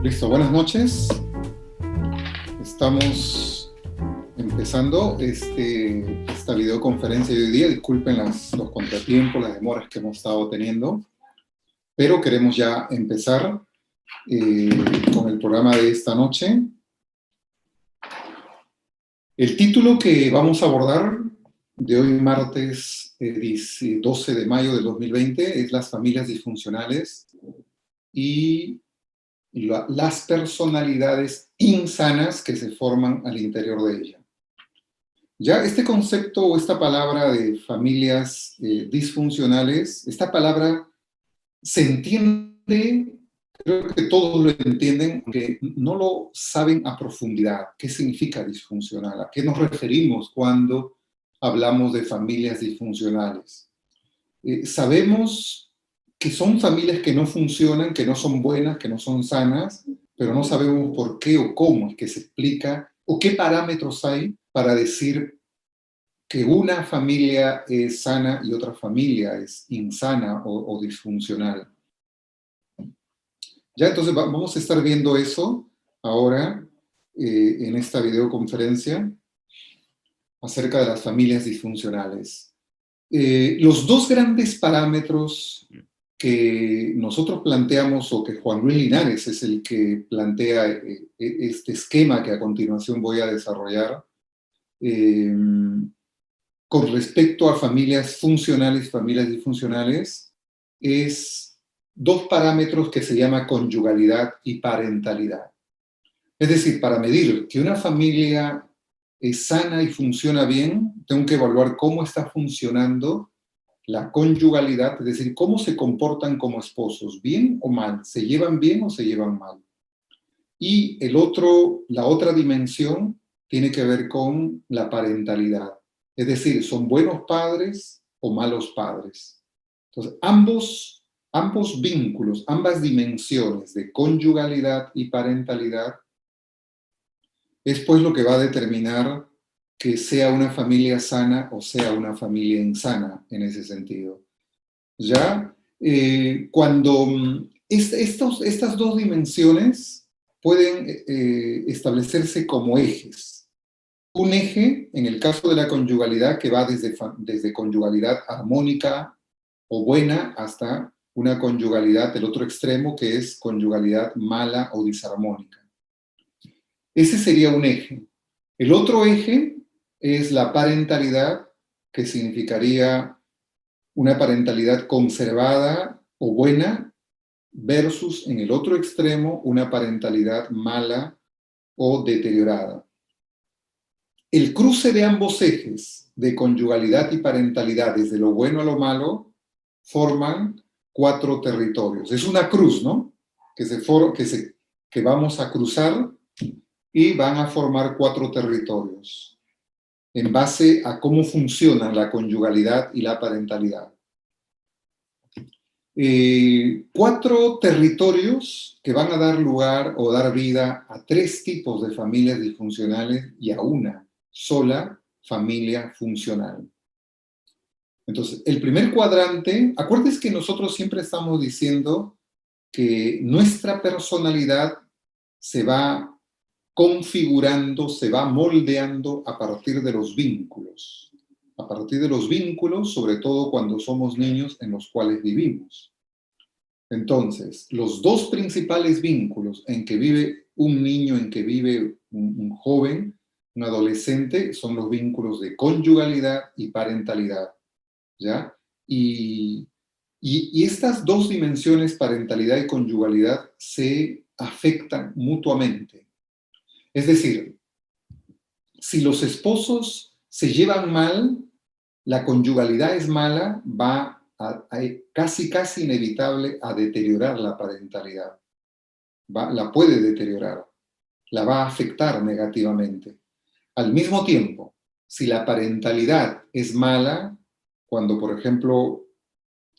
Listo, buenas noches. Estamos empezando esta videoconferencia de hoy día. Disculpen los contratiempos, las demoras que hemos estado teniendo, pero queremos ya empezar con el programa de esta noche. El título que vamos a abordar de hoy, martes 12 de mayo del 2020, es las familias disfuncionales y las personalidades insanas que se forman al interior de ella. Ya este concepto o esta palabra de familias disfuncionales, esta palabra se entiende, creo que todos lo entienden, aunque no lo saben a profundidad. ¿Qué significa disfuncional? ¿A qué nos referimos cuando hablamos de familias disfuncionales? Sabemos que son familias que no funcionan, que no son buenas, que no son sanas, pero no sabemos por qué o cómo es que se explica, o qué parámetros hay para decir que una familia es sana y otra familia es insana o disfuncional. Ya, entonces vamos a estar viendo eso ahora en esta videoconferencia acerca de las familias disfuncionales. Los dos grandes parámetros que nosotros planteamos, o que Juan Luis Linares es el que plantea este esquema que a continuación voy a desarrollar, con respecto a familias funcionales y familias disfuncionales, es dos parámetros que se llama conyugalidad y parentalidad. Es decir, para medir que una familia es sana y funciona bien, tengo que evaluar cómo está funcionando la conyugalidad, es decir, cómo se comportan como esposos, bien o mal, se llevan bien o se llevan mal. Y la otra dimensión tiene que ver con la parentalidad, es decir, son buenos padres o malos padres. Entonces, ambos vínculos, ambas dimensiones de conyugalidad y parentalidad es pues lo que va a determinar que sea una familia sana o sea una familia insana en ese sentido. ¿Ya? Cuando estas dos dimensiones pueden establecerse como ejes. Un eje, en el caso de la conyugalidad, que va desde conyugalidad armónica o buena hasta una conyugalidad del otro extremo, que es conyugalidad mala o disarmónica. Ese sería un eje. El otro eje es la parentalidad, que significaría una parentalidad conservada o buena versus en el otro extremo una parentalidad mala o deteriorada. El cruce de ambos ejes de conyugalidad y parentalidad, desde lo bueno a lo malo, forman 4 territorios. Es una cruz, ¿no? Que vamos a cruzar y van a formar 4 territorios en base a cómo funcionan la conyugalidad y la parentalidad. 4 territorios que van a dar lugar o dar vida a 3 tipos de familias disfuncionales y a una sola familia funcional. Entonces, el primer cuadrante, acuérdense que nosotros siempre estamos diciendo que nuestra personalidad se va configurando, se va moldeando a partir de los vínculos. A partir de los vínculos, sobre todo cuando somos niños en los cuales vivimos. Entonces, los dos principales vínculos en que vive un niño, en que vive un joven, un adolescente, son los vínculos de conyugalidad y parentalidad, ¿ya? Y estas dos dimensiones, parentalidad y conyugalidad, se afectan mutuamente. Es decir, si los esposos se llevan mal, la conyugalidad es mala, va a casi inevitable a deteriorar la parentalidad. La puede deteriorar, la va a afectar negativamente. Al mismo tiempo, si la parentalidad es mala, cuando por ejemplo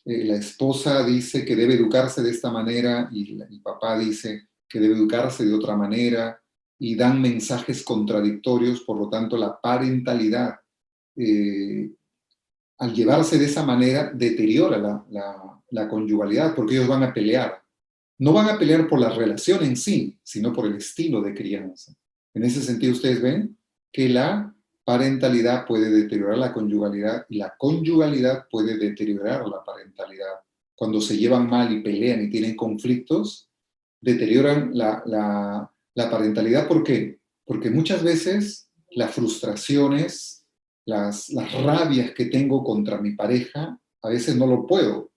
la esposa dice que debe educarse de esta manera y el papá dice que debe educarse de otra manera y dan mensajes contradictorios, por lo tanto la parentalidad al llevarse de esa manera deteriora la conyugalidad porque ellos van a pelear. no van a pelear por la relación en sí, sino por el estilo de crianza. En ese sentido, ustedes ven que la parentalidad puede deteriorar la conyugalidad y la conyugalidad puede deteriorar la parentalidad. Cuando se llevan mal y pelean y tienen conflictos, deterioran la parentalidad. ¿Por qué? Porque muchas veces las frustraciones, las rabias que tengo contra mi pareja, a veces no lo puedo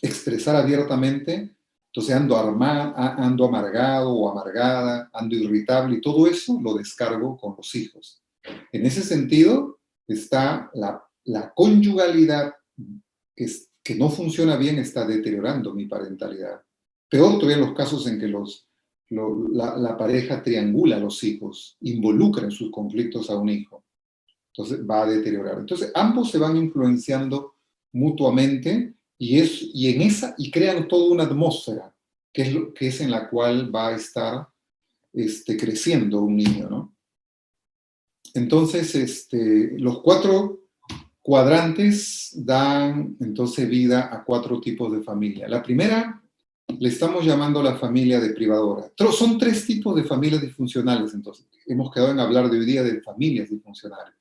expresar abiertamente, entonces ando amargado o amargada, ando irritable y todo eso lo descargo con los hijos. En ese sentido está la conyugalidad que no funciona bien, está deteriorando mi parentalidad. Peor todavía en los casos en que la pareja triangula a los hijos, involucra en sus conflictos a un hijo. Entonces va a deteriorar. Entonces ambos se van influenciando mutuamente y crean toda una atmósfera que es en la cual va a estar creciendo un niño, ¿no? Entonces, los 4 cuadrantes dan entonces vida a 4 tipos de familia. La primera le estamos llamando la familia deprivadora. Son 3 tipos de familias disfuncionales, entonces. Hemos quedado en hablar de hoy día de familias disfuncionales.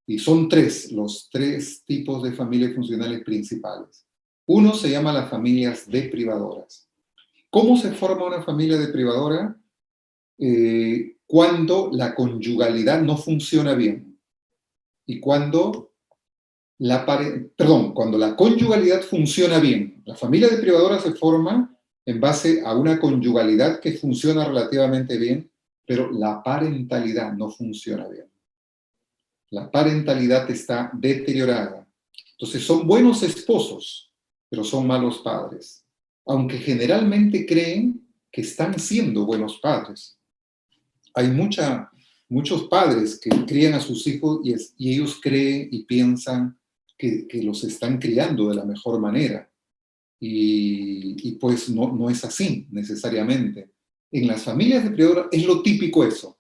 Y son 3, los 3 tipos de familias funcionales principales. Uno se llama las familias deprivadoras. ¿Cómo se forma una familia deprivadora? Cuando la conyugalidad no funciona bien. Y cuando cuando la conyugalidad funciona bien. La familia deprivadora se forma en base a una conyugalidad que funciona relativamente bien, pero la parentalidad no funciona bien. La parentalidad está deteriorada. Entonces son buenos esposos, pero son malos padres. Aunque generalmente creen que están siendo buenos padres. Hay muchos padres que crían a sus hijos y ellos creen y piensan que los están criando de la mejor manera. Y pues no es así necesariamente. En las familias de deprivadoras es lo típico eso.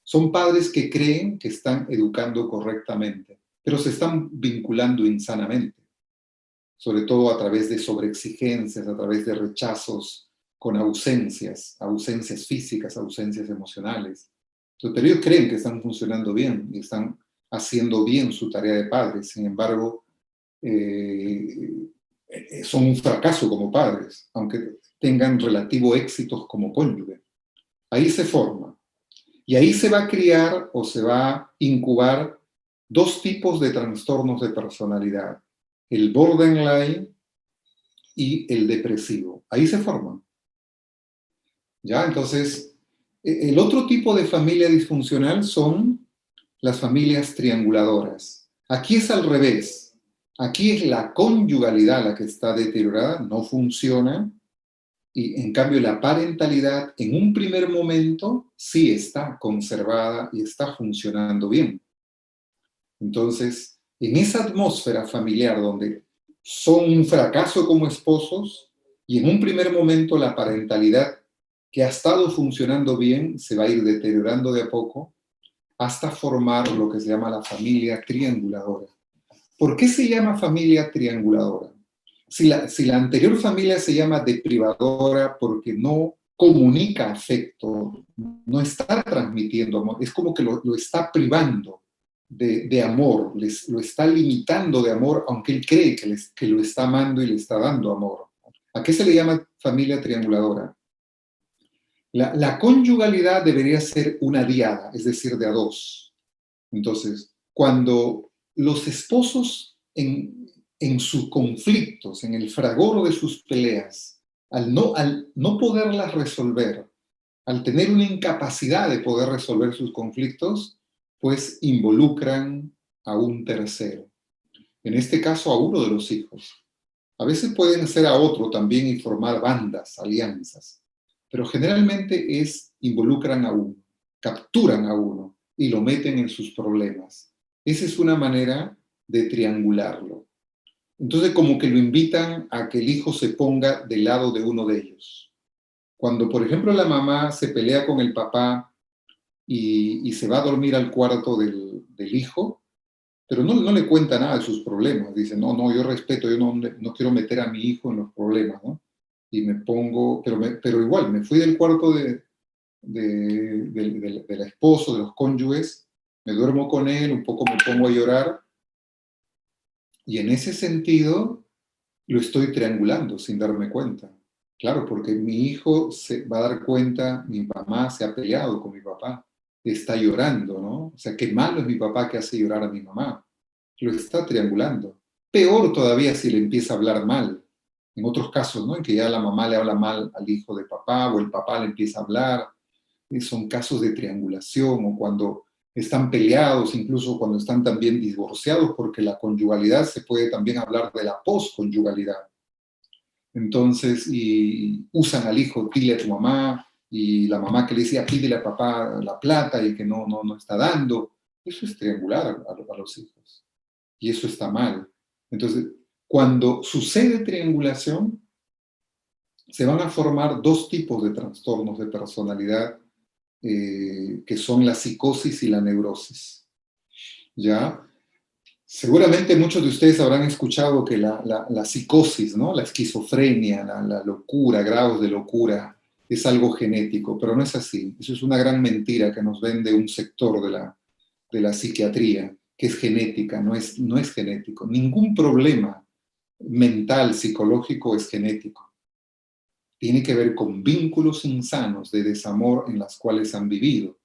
Son padres que creen que están educando correctamente, pero se están vinculando insanamente, sobre todo a través de sobreexigencias, a través de rechazos con ausencias físicas, ausencias emocionales. Entonces, pero ellos creen que están funcionando bien y están haciendo bien su tarea de padres. Sin embargo, son un fracaso como padres, aunque tengan relativo éxitos como cónyuge. Ahí se forma. Y ahí se va a criar o se va a incubar 2 tipos de trastornos de personalidad, el borderline y el depresivo. Ahí se forman. ¿Ya? Entonces, el otro tipo de familia disfuncional son las familias trianguladoras. Aquí es al revés. Aquí es la conyugalidad la que está deteriorada, no funciona, y en cambio la parentalidad en un primer momento sí está conservada y está funcionando bien. Entonces, en esa atmósfera familiar donde son un fracaso como esposos y en un primer momento la parentalidad que ha estado funcionando bien se va a ir deteriorando de a poco hasta formar lo que se llama la familia trianguladora. ¿Por qué se llama familia trianguladora? Si la anterior familia se llama deprivadora porque no comunica afecto, no está transmitiendo amor, es como que lo está privando de amor, lo está limitando de amor, aunque él cree que lo está amando y le está dando amor. ¿A qué se le llama familia trianguladora? La conyugalidad debería ser una diada, es decir, de a 2. Entonces, cuando los esposos en sus conflictos, en el fragor de sus peleas, al no poderlas resolver, al tener una incapacidad de poder resolver sus conflictos, pues involucran a un tercero. En este caso, a uno de los hijos. A veces pueden ser a otro también y formar bandas, alianzas, pero generalmente involucran a uno, capturan a uno y lo meten en sus problemas. Esa es una manera de triangularlo. Entonces, como que lo invitan a que el hijo se ponga del lado de uno de ellos. Cuando, por ejemplo, la mamá se pelea con el papá y se va a dormir al cuarto del hijo, pero no le cuenta nada de sus problemas. Dice, no, yo respeto, yo no quiero meter a mi hijo en los problemas, ¿no? y me pongo, pero igual, me fui del cuarto del esposo, de los cónyuges, me duermo con él, un poco me pongo a llorar, y en ese sentido lo estoy triangulando sin darme cuenta. Claro, porque mi hijo se va a dar cuenta, mi mamá se ha peleado con mi papá, está llorando, ¿no? O sea, qué malo es mi papá que hace llorar a mi mamá. Lo está triangulando. Peor todavía si le empieza a hablar mal. En otros casos, ¿no? En que ya la mamá le habla mal al hijo de papá o el papá le empieza a hablar. Son casos de triangulación o cuando están peleados, incluso cuando están también divorciados, porque la conyugalidad se puede también hablar de la posconyugalidad. Entonces, y usan al hijo, dile a tu mamá, y la mamá que le decía, pídele a papá la plata y que no está dando. Eso es triangular a los hijos. Y eso está mal. Entonces, cuando sucede triangulación, se van a formar dos tipos de trastornos de personalidad que son la psicosis y la neurosis. ¿Ya? Seguramente muchos de ustedes habrán escuchado que la psicosis, ¿no? La esquizofrenia, la locura, grados de locura, es algo genético, pero no es así. Eso es una gran mentira que nos vende un sector de la psiquiatría, que es genética, no es genético. Ningún problema mental, psicológico es genético. Tiene que ver con vínculos insanos de desamor en las cuales han vivido.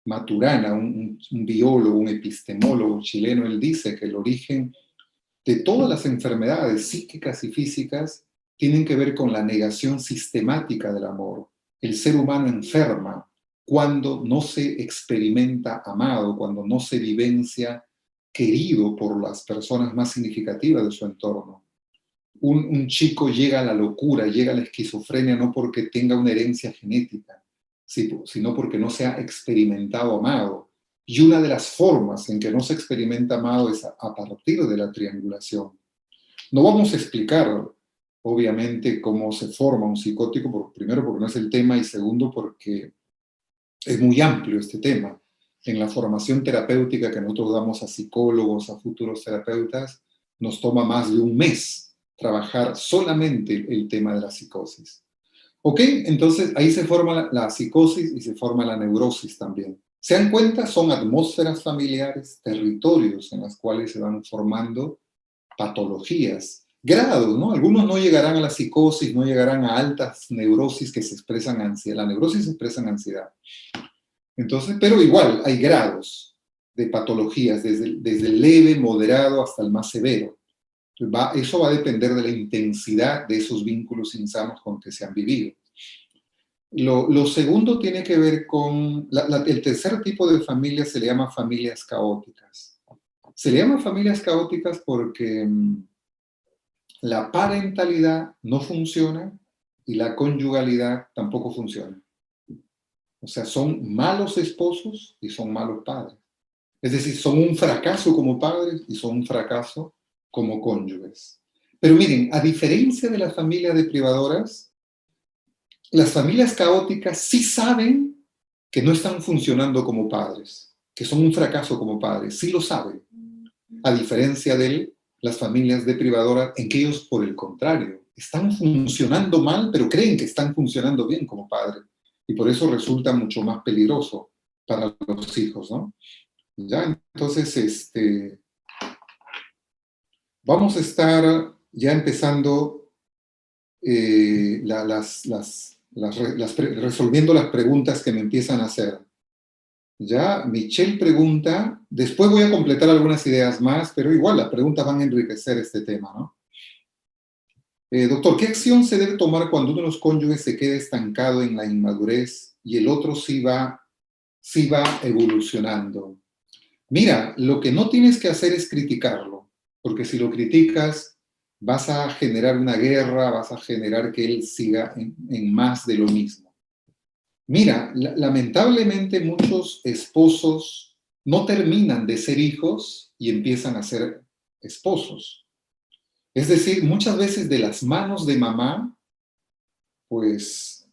Maturana, un biólogo, un epistemólogo chileno, él dice que el origen de todas las enfermedades psíquicas y físicas tienen que ver con la negación sistemática del amor. El ser humano enferma cuando no se experimenta amado, cuando no se vivencia querido por las personas más significativas de su entorno. Un chico llega a la locura, llega a la esquizofrenia no porque tenga una herencia genética, sino porque no se ha experimentado amado. Y una de las formas en que no se experimenta amado es a partir de la triangulación. No vamos a explicar, obviamente, cómo se forma un psicótico, primero porque no es el tema y segundo porque es muy amplio este tema. En la formación terapéutica que nosotros damos a psicólogos, a futuros terapeutas, nos toma más de un mes trabajar solamente el tema de la psicosis. ¿Ok? Entonces ahí se forma la psicosis y se forma la neurosis también. ¿Se dan cuenta? Son atmósferas familiares, territorios en los cuales se van formando patologías, grados, ¿no? Algunos no llegarán a la psicosis, no llegarán a altas neurosis que se expresan ansiedad. La neurosis se expresa en ansiedad. Entonces, pero igual hay grados de patologías, desde el leve, moderado hasta el más severo. Eso va a depender de la intensidad de esos vínculos insanos con que se han vivido. Lo segundo tiene que ver con, el tercer tipo de familias se le llama familias caóticas. Se le llama familias caóticas porque la parentalidad no funciona y la conyugalidad tampoco funciona. O sea, son malos esposos y son malos padres. Es decir, son un fracaso como padres y son un fracaso como cónyuges. Pero miren, a diferencia de las familias deprivadoras, las familias caóticas sí saben que no están funcionando como padres, que son un fracaso como padres, sí lo saben. A diferencia de las familias deprivadoras, en que ellos, por el contrario, están funcionando mal, pero creen que están funcionando bien como padres. Y por eso resulta mucho más peligroso para los hijos, ¿no? Ya, entonces, vamos a estar ya empezando resolviendo las preguntas que me empiezan a hacer. Ya, Michelle pregunta, después voy a completar algunas ideas más, pero igual las preguntas van a enriquecer este tema, ¿no? Doctor, ¿qué acción se debe tomar cuando uno de los cónyuges se queda estancado en la inmadurez y el otro sí va evolucionando? Mira, lo que no tienes que hacer es criticarlo, porque si lo criticas vas a generar una guerra, vas a generar que él siga en más de lo mismo. Mira, lamentablemente muchos esposos no terminan de ser hijos y empiezan a ser esposos. Es decir, muchas veces de las manos de mamá, pues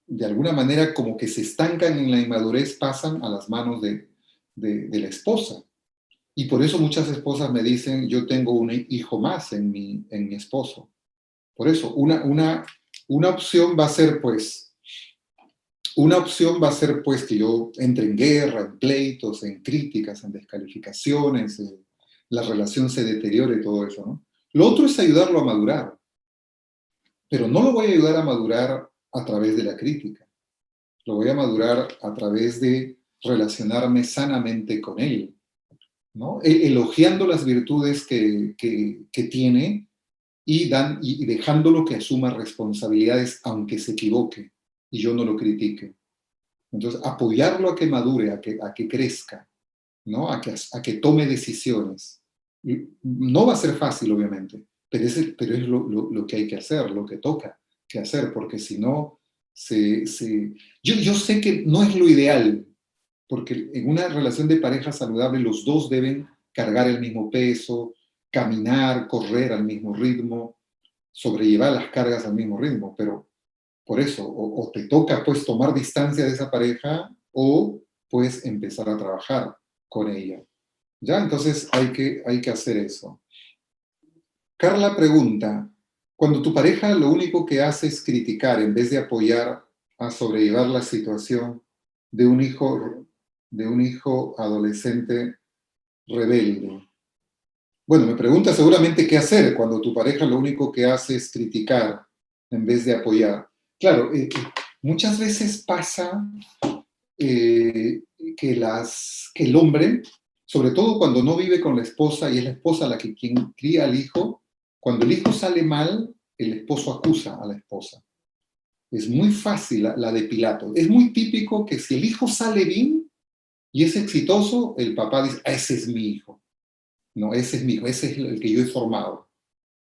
de alguna manera como que se estancan en la inmadurez, pasan a las manos de la esposa. Y por eso muchas esposas me dicen, yo tengo un hijo más en mi esposo. Por eso, una Una opción va a ser, pues, que yo entre en guerra, en pleitos, en críticas, en descalificaciones, la relación se deteriore y todo eso, ¿no? Lo otro es ayudarlo a madurar, pero no lo voy a ayudar a madurar a través de la crítica. Lo voy a madurar a través de relacionarme sanamente con él, ¿no? Elogiando las virtudes que tiene y dejándolo que asuma responsabilidades aunque se equivoque y yo no lo critique. Entonces, apoyarlo a que madure, a que crezca, ¿no? A que tome decisiones. No va a ser fácil, obviamente, pero es lo que hay que hacer, lo que toca que hacer, porque si no, yo sé que no es lo ideal, porque en una relación de pareja saludable los dos deben cargar el mismo peso, caminar, correr al mismo ritmo, sobrellevar las cargas al mismo ritmo, pero por eso, o te toca pues tomar distancia de esa pareja o pues empezar a trabajar con ella. ¿Ya? Entonces hay que hacer eso. Carla pregunta, cuando tu pareja lo único que hace es criticar en vez de apoyar a sobrellevar la situación de un hijo adolescente rebelde. Bueno, me pregunta seguramente qué hacer cuando tu pareja lo único que hace es criticar en vez de apoyar. Claro, muchas veces pasa eh, que el hombre, sobre todo cuando no vive con la esposa y es la esposa la que quien cría al hijo, cuando el hijo sale mal, el esposo acusa a la esposa. Es muy fácil la de Pilato. Es muy típico que si el hijo sale bien y es exitoso, el papá dice, ese es mi hijo. No, ese es mi hijo, ese es el que yo he formado.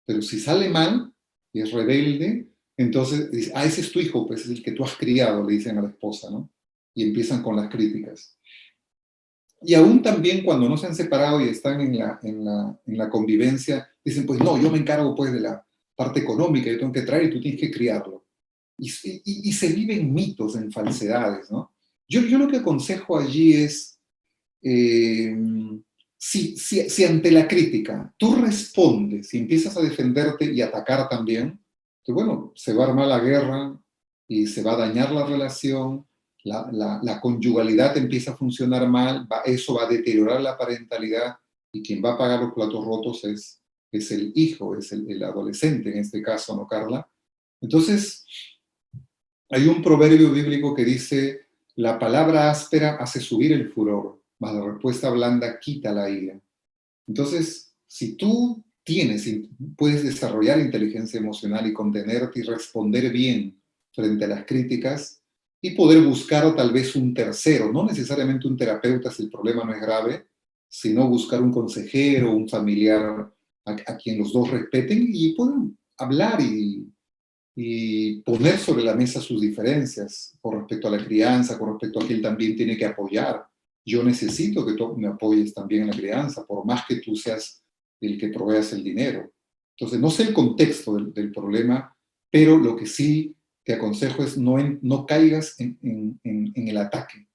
Pero si sale mal y es rebelde, entonces dice, ese es tu hijo, pues es el que tú has criado, le dicen a la esposa, ¿no? Y empiezan con las críticas. Y aún también cuando no se han separado y están en la convivencia, dicen, pues no, yo me encargo pues de la parte económica, yo tengo que traer y tú tienes que criarlo. Y se viven mitos, en falsedades, ¿no? Yo lo que aconsejo allí es, eh, si ante la crítica tú respondes y empiezas a defenderte y atacar también, que bueno, se va a armar la guerra y se va a dañar la relación, la conyugalidad empieza a funcionar mal, eso va a deteriorar la parentalidad y quien va a pagar los platos rotos es el hijo, es el adolescente en este caso, ¿no, Carla? Entonces, hay un proverbio bíblico que dice, la palabra áspera hace subir el furor, mas la respuesta blanda quita la ira. Entonces, si tú puedes desarrollar inteligencia emocional y contenerte y responder bien frente a las críticas y poder buscar tal vez un tercero, no necesariamente un terapeuta si el problema no es grave, sino buscar un consejero, un familiar a quien los dos respeten y puedan hablar y poner sobre la mesa sus diferencias con respecto a la crianza, con respecto a que él también tiene que apoyar. Yo necesito que tú me apoyes también en la crianza, por más que tú seas el que proveas el dinero. Entonces, no sé el contexto del problema, pero lo que sí te aconsejo es no caigas en el ataque,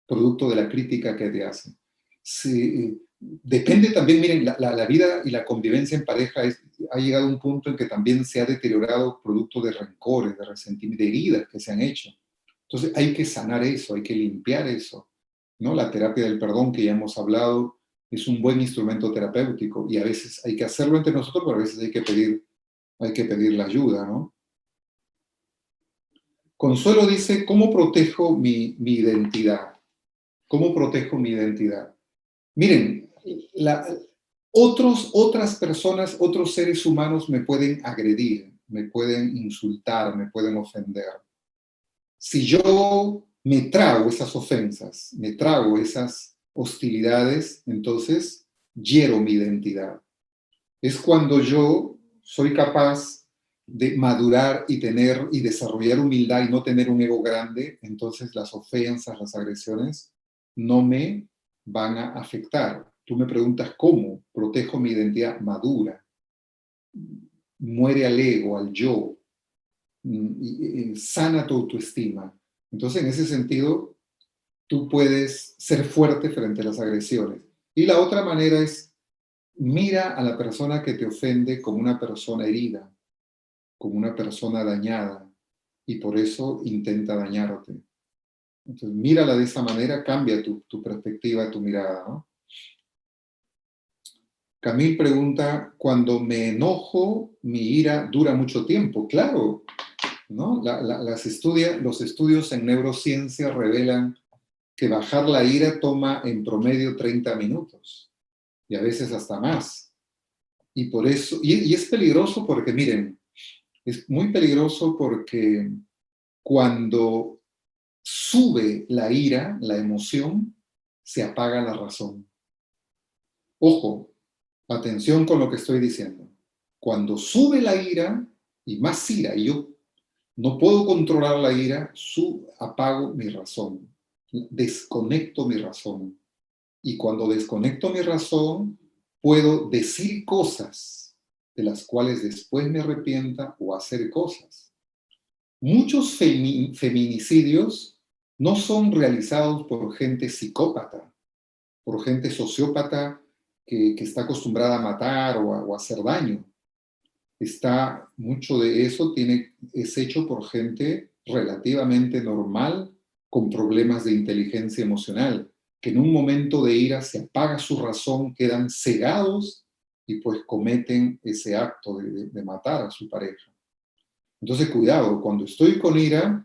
producto de la crítica que te hacen. Depende también, miren, la vida y la convivencia en pareja ha llegado a un punto en que también se ha deteriorado producto de rencores, de resentimientos, de heridas que se han hecho. Entonces hay que sanar eso, hay que limpiar eso, ¿no? La terapia del perdón que ya hemos hablado es un buen instrumento terapéutico y a veces hay que hacerlo entre nosotros, pero a veces hay que pedir la ayuda, ¿no? Consuelo dice, ¿cómo protejo mi identidad? ¿Cómo protejo mi identidad? Miren, otras personas, otros seres humanos me pueden agredir, me pueden insultar, me pueden ofender. Si yo me trago esas ofensas, me trago esas hostilidades, entonces hiero mi identidad. Es cuando yo soy capaz de madurar y tener y desarrollar humildad y no tener un ego grande, entonces las ofensas, las agresiones no me van a afectar. Tú me preguntas cómo protejo mi identidad madura, muere al ego, al yo, sana tu autoestima. Entonces, en ese sentido, tú puedes ser fuerte frente a las agresiones. Y la otra manera es, mira a la persona que te ofende como una persona herida, como una persona dañada. y por eso intenta dañarte. Entonces, mírala de esa manera, cambia tu perspectiva, tu mirada, ¿no? Camil pregunta, cuando me enojo, mi ira dura mucho tiempo. Claro, ¿no? Los estudios en neurociencia revelan que bajar la ira toma en promedio 30 minutos y a veces hasta más. Y por eso, y es peligroso porque, miren, es muy peligroso porque cuando sube la ira, la emoción, se apaga la razón. Ojo, atención con lo que estoy diciendo. Cuando sube la ira, y más ira, y yo no puedo controlar la ira, apago mi razón, desconecto mi razón. Y cuando desconecto mi razón, puedo decir cosas de las cuales después me arrepienta o hacer cosas. Muchos feminicidios no son realizados por gente psicópata, por gente sociópata que está acostumbrada a matar o a hacer daño. Mucho de eso es hecho por gente relativamente normal, con problemas de inteligencia emocional, que en un momento de ira se apaga su razón, quedan cegados y pues cometen ese acto de matar a su pareja. Entonces, cuidado, cuando estoy con ira,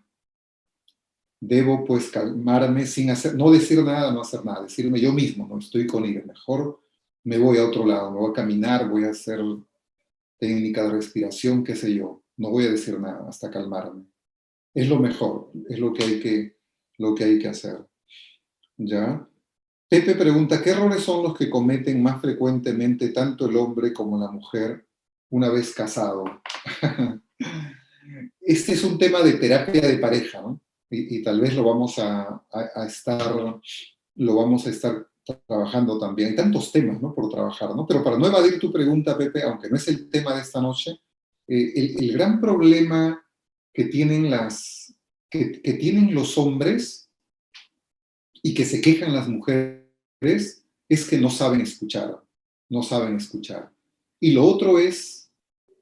debo pues calmarme sin no decir nada, no hacer nada, decirme yo mismo, no estoy con ira, mejor me voy a otro lado, me voy a caminar, voy a hacer técnica de respiración, qué sé yo, no voy a decir nada hasta calmarme. Es lo mejor, es lo que hay que hacer. ¿Ya? Pepe pregunta, ¿qué errores son los que cometen más frecuentemente tanto el hombre como la mujer una vez casado? Este es un tema de terapia de pareja, ¿no? Y tal vez lo vamos a estar trabajando también. Hay tantos temas, ¿no? Por trabajar, ¿no? Pero para no evadir tu pregunta, Pepe, aunque no es el tema de esta noche, el gran problema que tienen, que tienen los hombres y que se quejan las mujeres es que no saben escuchar, no saben escuchar. Y lo otro es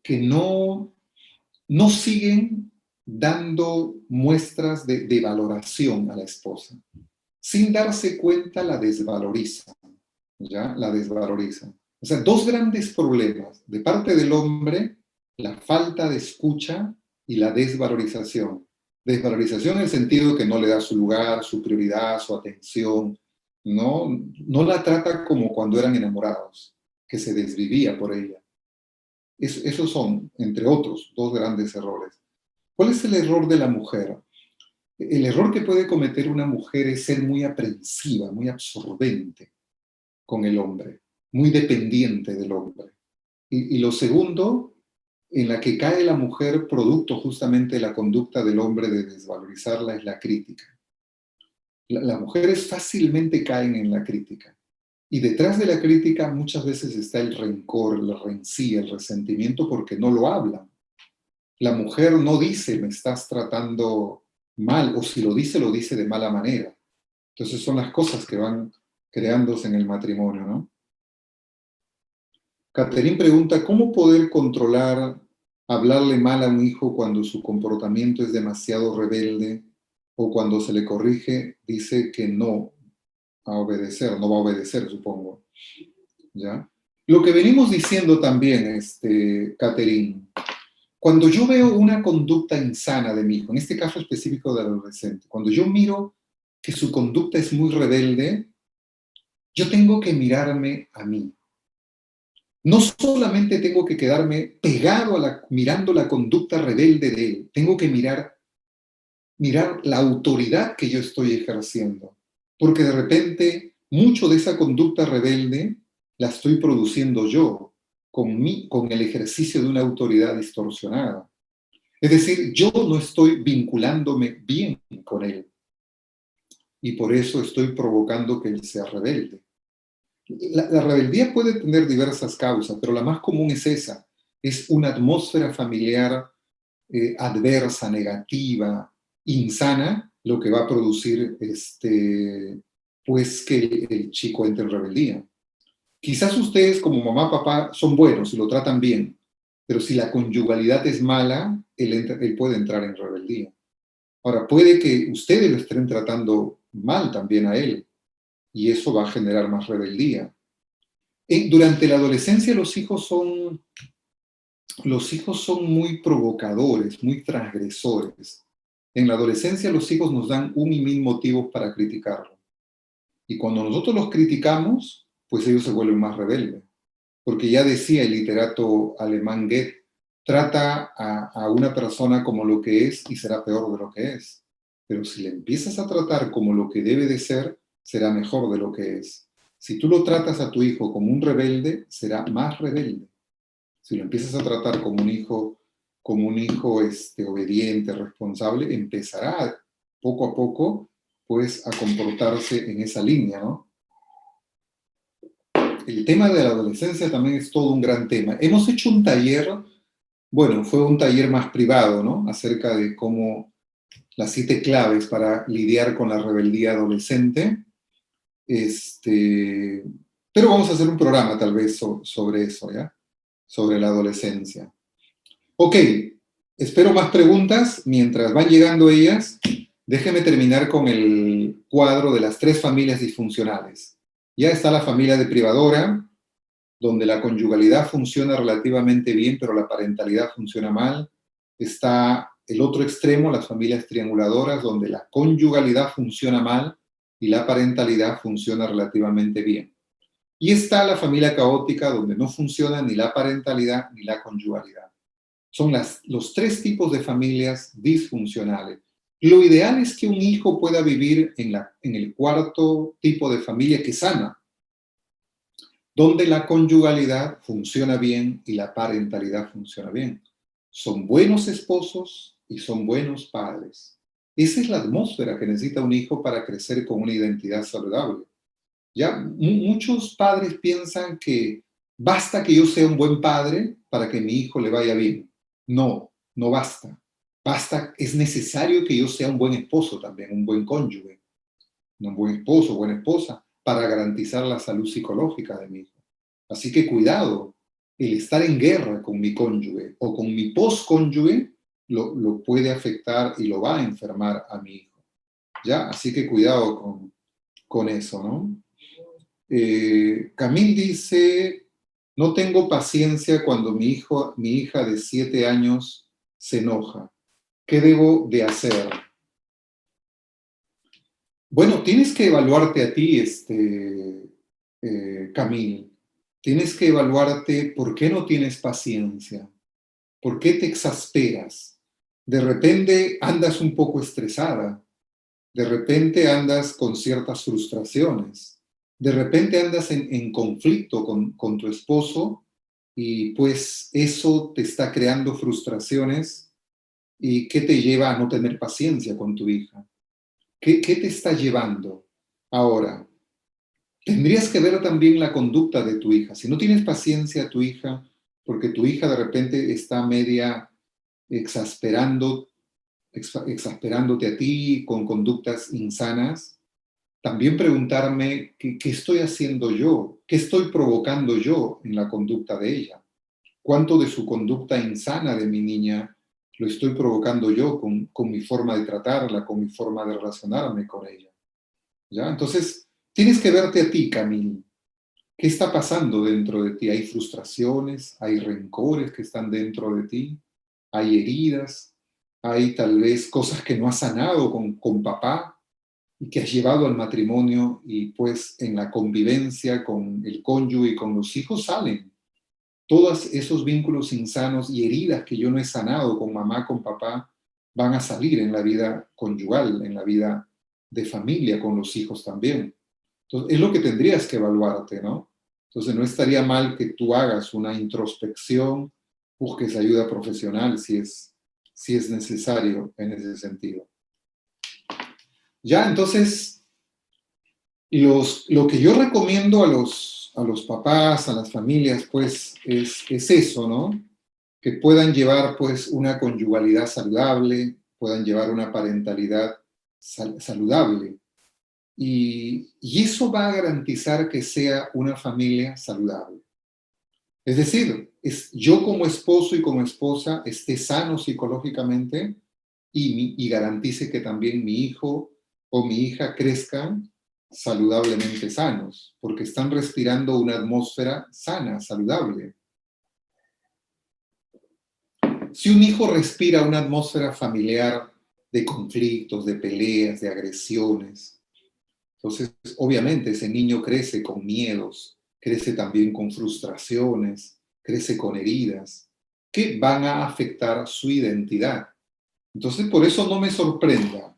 que no siguen dando muestras de valoración a la esposa. Sin darse cuenta la desvalorizan, ¿ya? La desvalorizan. O sea, dos grandes problemas. De parte del hombre, la falta de escucha y la desvalorización. Desvalorización en el sentido de que no le da su lugar, su prioridad, su atención. No la trata como cuando eran enamorados, que se desvivía por ella. Esos son, entre otros, dos grandes errores. ¿Cuál es el error de la mujer? El error que puede cometer una mujer es ser muy aprensiva, muy absorbente con el hombre, muy dependiente del hombre. Y lo segundo, en la que cae la mujer producto justamente de la conducta del hombre de desvalorizarla, es la crítica. Las mujeres fácilmente caen en la crítica. Y detrás de la crítica muchas veces está el rencor, la rencilla, el resentimiento porque no lo hablan. La mujer no dice, me estás tratando mal, o si lo dice de mala manera. Entonces son las cosas que van creándose en el matrimonio, ¿no? Catherine pregunta, ¿cómo poder controlar hablarle mal a un hijo cuando su comportamiento es demasiado rebelde o cuando se le corrige dice que no a obedecer, no va a obedecer, supongo, ¿ya? Lo que venimos diciendo también, Catherine, cuando yo veo una conducta insana de mi hijo, en este caso específico del adolescente, cuando yo miro que su conducta es muy rebelde, yo tengo que mirarme a mí. No solamente tengo que quedarme pegado mirando la conducta rebelde de él, tengo que mirar la autoridad que yo estoy ejerciendo, porque de repente mucho de esa conducta rebelde la estoy produciendo yo con el ejercicio de una autoridad distorsionada. Es decir, yo no estoy vinculándome bien con él y por eso estoy provocando que él sea rebelde. La rebeldía puede tener diversas causas, pero la más común es esa. Es una atmósfera familiar adversa, negativa, insana, lo que va a producir pues que el chico entre en rebeldía. Quizás ustedes como mamá, papá son buenos y lo tratan bien, pero si la conyugalidad es mala, él puede entrar en rebeldía. Ahora, puede que ustedes lo estén tratando mal también a él, y eso va a generar más rebeldía. Durante la adolescencia los hijos son muy provocadores, muy transgresores. En la adolescencia los hijos nos dan un y mil motivos para criticarlo. Y cuando nosotros los criticamos, pues ellos se vuelven más rebeldes. Porque ya decía el literato alemán Goethe, trata a una persona como lo que es y será peor de lo que es. Pero si le empiezas a tratar como lo que debe de ser, será mejor de lo que es. Si tú lo tratas a tu hijo como un rebelde, será más rebelde. Si lo empiezas a tratar como un hijo obediente, responsable, empezará poco a poco pues a comportarse en esa línea, ¿no? El tema de la adolescencia también es todo un gran tema. Hemos hecho un taller, bueno, fue un taller más privado, ¿no? Acerca de cómo las 7 claves para lidiar con la rebeldía adolescente. Pero vamos a hacer un programa tal vez sobre eso, ¿ya? Sobre la adolescencia. Ok, espero más preguntas. Mientras van llegando ellas, déjeme terminar con el cuadro de las 3 familias disfuncionales. Ya está la familia deprivadora, donde la conyugalidad funciona relativamente bien, pero la parentalidad funciona mal. Está el otro extremo, las familias trianguladoras, donde la conyugalidad funciona mal y la parentalidad funciona relativamente bien. Y está la familia caótica, donde no funciona ni la parentalidad ni la conyugalidad. Son los 3 tipos de familias disfuncionales. Lo ideal es que un hijo pueda vivir en el cuarto tipo de familia que sana, donde la conyugalidad funciona bien y la parentalidad funciona bien. Son buenos esposos y son buenos padres. Esa es la atmósfera que necesita un hijo para crecer con una identidad saludable. Ya muchos padres piensan que basta que yo sea un buen padre para que mi hijo le vaya bien. No, no basta. Es necesario que yo sea un buen esposo también, un buen cónyuge, un buen esposo, buena esposa, para garantizar la salud psicológica de mi hijo. Así que cuidado, el estar en guerra con mi cónyuge o con mi poscónyuge lo puede afectar y lo va a enfermar a mi hijo. ¿Ya? Así que cuidado con eso, ¿no? Camille dice, no tengo paciencia cuando mi hija de 7 años se enoja. ¿Qué debo de hacer? Bueno, tienes que evaluarte a ti, Camille. Tienes que evaluarte por qué no tienes paciencia, por qué te exasperas. De repente andas un poco estresada, de repente andas con ciertas frustraciones, de repente andas en conflicto con tu esposo y pues eso te está creando frustraciones y que te lleva a no tener paciencia con tu hija. ¿Qué te está llevando? Ahora, tendrías que ver también la conducta de tu hija. Si no tienes paciencia a tu hija, porque tu hija de repente está media exasperando, exasperándote a ti con conductas insanas, también preguntarme qué estoy haciendo yo, qué estoy provocando yo en la conducta de ella. ¿Cuánto de su conducta insana de mi niña lo estoy provocando yo con mi forma de tratarla, con mi forma de relacionarme con ella? ¿Ya? Entonces, tienes que verte a ti, Camille. ¿Qué está pasando dentro de ti? ¿Hay frustraciones? ¿Hay rencores que están dentro de ti? ¿Hay heridas? ¿Hay tal vez cosas que no has sanado con papá y que has llevado al matrimonio y pues en la convivencia con el cónyuge y con los hijos salen? Todos esos vínculos insanos y heridas que yo no he sanado con mamá, con papá, van a salir en la vida conyugal, en la vida de familia, con los hijos también. Entonces, es lo que tendrías que evaluarte, ¿no? Entonces, no estaría mal que tú hagas una introspección, busques ayuda profesional si es necesario en ese sentido. Ya, entonces, lo que yo recomiendo a los papás, a las familias, pues, es eso, ¿no? Que puedan llevar, pues, una conyugalidad saludable, puedan llevar una parentalidad saludable. Y eso va a garantizar que sea una familia saludable. Es decir, yo como esposo y como esposa esté sano psicológicamente y garantice que también mi hijo o mi hija crezcan saludablemente sanos, porque están respirando una atmósfera sana, saludable. Si un hijo respira una atmósfera familiar de conflictos, de peleas, de agresiones, entonces obviamente ese niño crece con miedos, crece también con frustraciones, crece con heridas, que van a afectar su identidad. Entonces, por eso no me sorprenda.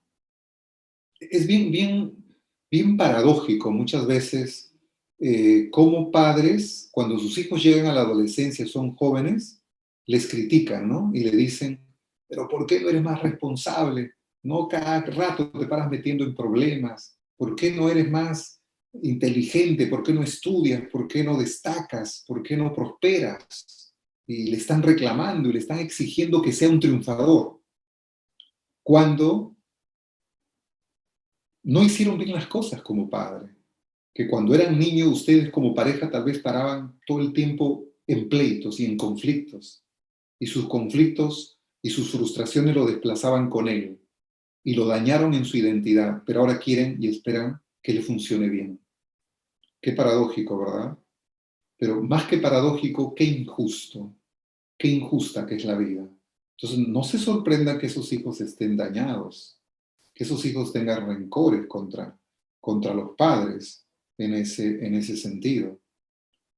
Es bien paradójico muchas veces cómo padres, cuando sus hijos llegan a la adolescencia, son jóvenes, les critican, ¿no? Y le dicen, pero ¿por qué no eres más responsable? ¿No? Cada rato te paras metiendo en problemas. ¿Por qué no eres más inteligente? ¿Por qué no estudias? ¿Por qué no destacas? ¿Por qué no prosperas? Y le están reclamando y le están exigiendo que sea un triunfador. Cuando no hicieron bien las cosas como padre, que cuando eran niños ustedes como pareja tal vez paraban todo el tiempo en pleitos y en conflictos, y sus conflictos y sus frustraciones lo desplazaban con él y lo dañaron en su identidad, pero ahora quieren y esperan que le funcione bien. Qué paradójico, ¿verdad? Pero más que paradójico, qué injusta que es la vida. Entonces, no se sorprenda que esos hijos estén dañados, que esos hijos tengan rencores contra los padres en ese sentido.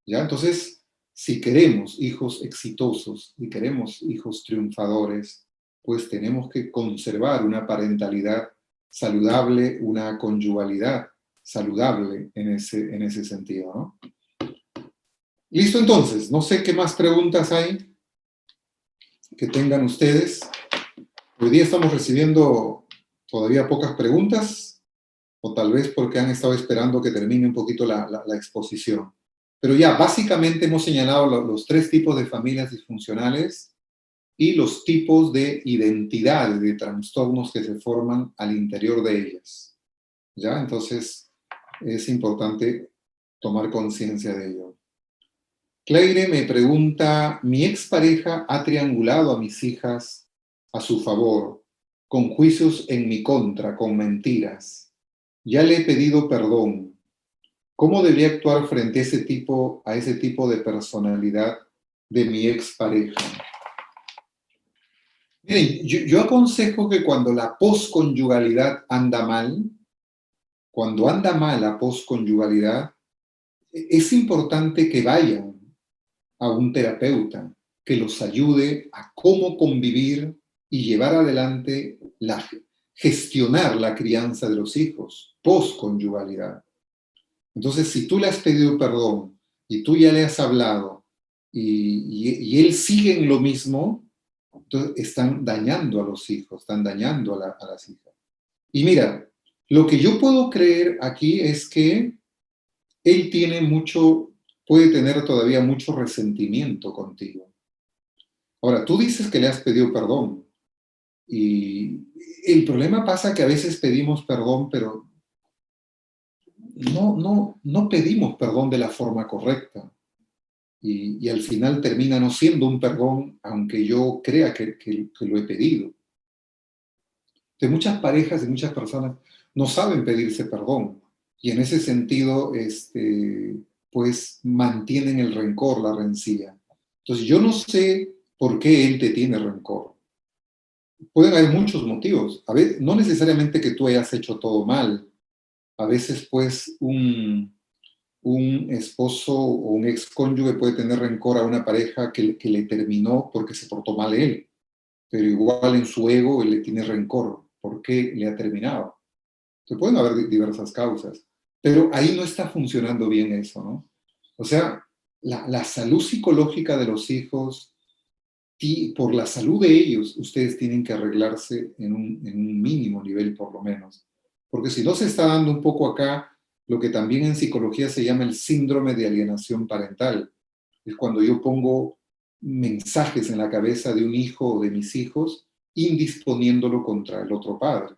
¿Ya? Entonces, si queremos hijos exitosos y queremos hijos triunfadores, pues tenemos que conservar una parentalidad saludable, una conyugalidad saludable en ese sentido, ¿no? Listo, entonces, no sé qué más preguntas hay que tengan ustedes. Hoy día estamos recibiendo todavía pocas preguntas, o tal vez porque han estado esperando que termine un poquito la exposición. Pero ya, básicamente hemos señalado los tres tipos de familias disfuncionales y los tipos de identidades, de trastornos que se forman al interior de ellas. ¿Ya? Entonces, es importante tomar conciencia de ello. Claire me pregunta, mi expareja ha triangulado a mis hijas a su favor, con juicios en mi contra, con mentiras. Ya le he pedido perdón. ¿Cómo debería actuar frente a ese tipo de personalidad de mi expareja? Miren, yo aconsejo que cuando la posconyugalidad anda mal, cuando anda mal la posconyugalidad, es importante que vayan a un terapeuta que los ayude a cómo convivir y llevar adelante gestionar la crianza de los hijos, posconyugalidad. Entonces, si tú le has pedido perdón y tú ya le has hablado y él sigue en lo mismo, entonces están dañando a los hijos, están dañando a las hijas. Y mira, lo que yo puedo creer aquí es que él puede tener todavía mucho resentimiento contigo. Ahora, tú dices que le has pedido perdón y el problema pasa que a veces pedimos perdón, pero no pedimos perdón de la forma correcta. Y al final termina no siendo un perdón, aunque yo crea que lo he pedido. De muchas parejas y muchas personas no saben pedirse perdón y en ese sentido, pues mantienen el rencor, la rencilla. Entonces yo no sé por qué él te tiene rencor. Pueden haber muchos motivos. A veces, no necesariamente que tú hayas hecho todo mal. A veces, pues, un esposo o un excónyuge puede tener rencor a una pareja que le terminó porque se portó mal él, pero igual en su ego él le tiene rencor porque le ha terminado. Se pueden haber diversas causas, pero ahí no está funcionando bien eso, ¿no? O sea, la salud psicológica de los hijos, por la salud de ellos, ustedes tienen que arreglarse en un mínimo nivel por lo menos. Porque si no se está dando un poco acá lo que también en psicología se llama el síndrome de alienación parental. Es cuando yo pongo mensajes en la cabeza de un hijo o de mis hijos indisponiéndolo contra el otro padre.